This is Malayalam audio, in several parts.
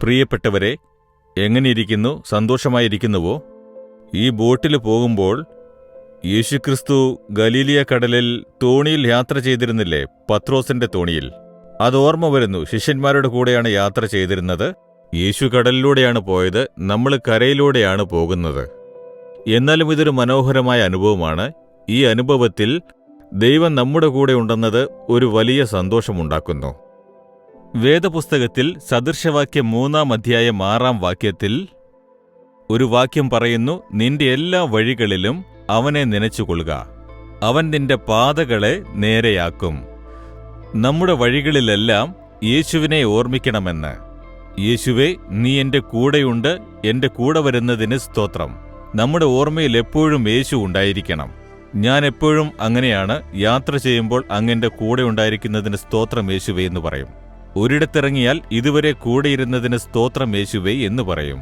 പ്രിയപ്പെട്ടവരെ, എങ്ങനെയിരിക്കുന്നു? സന്തോഷമായിരിക്കുന്നുവോ? ഈ ബോട്ടിൽ പോകുമ്പോൾ യേശുക്രിസ്തു ഗലീലിയ കടലിൽ തോണിയിൽ യാത്ര ചെയ്തിരുന്നില്ലേ? പത്രോസിന്റെ തോണിയിൽ. അത് ഓർമ്മ വരുന്നു. ശിഷ്യന്മാരുടെ കൂടെയാണ് യാത്ര ചെയ്തിരുന്നത്. യേശു കടലിലൂടെയാണ് പോയത്, നമ്മൾ കരയിലൂടെയാണ് പോകുന്നത്. എന്നാലും ഇതൊരു മനോഹരമായ അനുഭവമാണ്. ഈ അനുഭവത്തിൽ ദൈവം നമ്മുടെ കൂടെ ഉണ്ടെന്നത് ഒരു വലിയ സന്തോഷമുണ്ടാക്കുന്നു. വേദപുസ്തകത്തിൽ സദൃശവാക്യം 3-ാം അധ്യായം 6-ാം വാക്യത്തിൽ ഒരു വാക്യം പറയുന്നു, നിന്റെ എല്ലാ വഴികളിലും അവനെ നനച്ചുകൊള്ളുക, അവൻ നിന്റെ പാതകളെ നേരെയാക്കും. നമ്മുടെ വഴികളിലെല്ലാം യേശുവിനെ ഓർമ്മിക്കണമെന്ന്. യേശുവേ, നീ എന്റെ കൂടെയുണ്ട്, എന്റെ കൂടെ വരുന്നതിന് സ്തോത്രം. നമ്മുടെ ഓർമ്മയിൽ എപ്പോഴും യേശു ഉണ്ടായിരിക്കണം. ഞാൻ എപ്പോഴും അങ്ങനെയാണ്. യാത്ര ചെയ്യുമ്പോൾ അങ്ങെന്റെ കൂടെ ഉണ്ടായിരിക്കുന്നതിന് സ്തോത്രം യേശുവേ എന്ന് പറയും. ഒരിടത്തിറങ്ങിയാൽ ഇതുവരെ കൂടെയിരുന്നതിന് സ്തോത്രം യേശുവേ എന്ന് പറയും.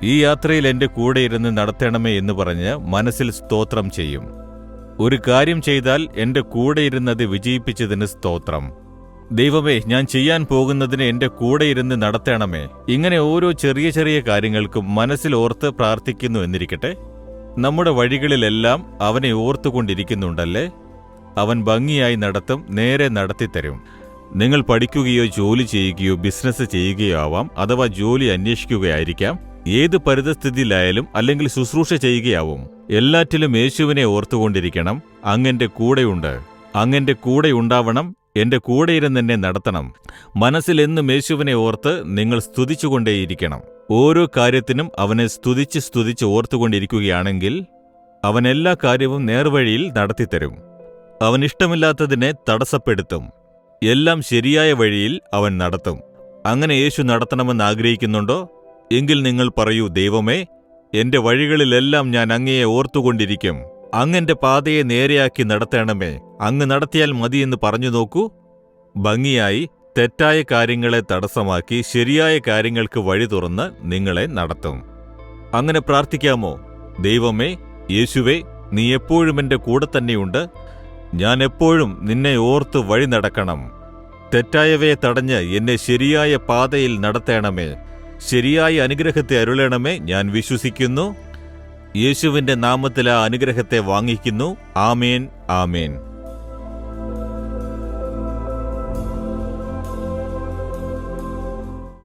ഈ യാത്രയിൽ എന്റെ കൂടെയിരുന്ന് നടത്തണമേ എന്ന് പറഞ്ഞ് മനസ്സിൽ സ്തോത്രം ചെയ്യും. ഒരു കാര്യം ചെയ്താൽ എന്റെ കൂടെയിരുന്നത് വിജയിപ്പിച്ചതിന് സ്തോത്രം. ദൈവമേ, ഞാൻ ചെയ്യാൻ പോകുന്നതിന് എന്റെ കൂടെയിരുന്ന് നടത്തണമേ. ഇങ്ങനെ ഓരോ ചെറിയ ചെറിയ കാര്യങ്ങൾക്കും മനസ്സിൽ ഓർത്ത് പ്രാർത്ഥിക്കുന്നു എന്നിരിക്കട്ടെ. നമ്മുടെ വഴികളിലെല്ലാം അവനെ ഓർത്തുകൊണ്ടിരിക്കുന്നുണ്ടല്ലേ? അവൻ ഭംഗിയായി നടത്തും, നേരെ നടത്തിത്തരും. നിങ്ങൾ പഠിക്കുകയോ ജോലി ചെയ്യുകയോ ബിസിനസ് ചെയ്യുകയോ ആവാം, അഥവാ ജോലി അന്വേഷിക്കുകയായിരിക്കാം. ഏത് പരിതസ്ഥിതിയിലായാലും അല്ലെങ്കിൽ ശുശ്രൂഷ ചെയ്യുകയാവും. എല്ലാറ്റിലും യേശുവിനെ ഓർത്തുകൊണ്ടിരിക്കണം. അങ്ങെന്റെ കൂടെയുണ്ട്, അങ്ങെന്റെ കൂടെ ഉണ്ടാവണം, എന്റെ കൂടെയിരുന്നെന്നെ നടത്തണം. മനസ്സിൽ എന്നും യേശുവിനെ ഓർത്ത് നിങ്ങൾ സ്തുതിച്ചുകൊണ്ടേയിരിക്കണം. ഓരോ കാര്യത്തിനും അവനെ സ്തുതിച്ച് ഓർത്തുകൊണ്ടിരിക്കുകയാണെങ്കിൽ അവൻ എല്ലാ കാര്യവും നേർവഴിയിൽ നടത്തിത്തരും. അവൻ ഇഷ്ടമില്ലാത്തതിനെ തടസ്സപ്പെടുത്തും. എല്ലാം ശരിയായ വഴിയിൽ അവൻ നടത്തും. അങ്ങനെ യേശു നടത്തണമെന്ന് ആഗ്രഹിക്കുന്നുണ്ടോ? എങ്കിൽ നിങ്ങൾ പറയൂ, ദൈവമേ, എന്റെ വഴികളിലെല്ലാം ഞാൻ അങ്ങയെ ഓർത്തുകൊണ്ടിരിക്കും. അങ്ങെന്റെ പാതയെ നേരെയാക്കി നടത്തണമേ. അങ്ങ് നടത്തിയാൽ മതിയെന്ന് പറഞ്ഞു നോക്കൂ. ഭംഗിയായി തെറ്റായ കാര്യങ്ങളെ തടസ്സമാക്കി ശരിയായ കാര്യങ്ങൾക്ക് വഴി തുറന്ന് നിങ്ങളെ നടത്തും. അങ്ങനെ പ്രാർത്ഥിക്കാമോ? ദൈവമേ, യേശുവേ, നീ എപ്പോഴും എന്റെ കൂടെ തന്നെയുണ്ട്. ഞാൻ എപ്പോഴും നിന്നെ ഓർത്ത് വഴി നടക്കണം. തെറ്റായവയെ തടഞ്ഞ് എന്നെ ശരിയായ പാതയിൽ നടത്തണമേ. ശരിയായ അനുഗ്രഹത്തെ അരുളണമേ. ഞാൻ വിശ്വസിക്കുന്നു. യേശുവിന്റെ നാമത്തിൽ ആ അനുഗ്രഹത്തെ വാങ്ങിക്കുന്നു. ആമേൻ, ആമേൻ.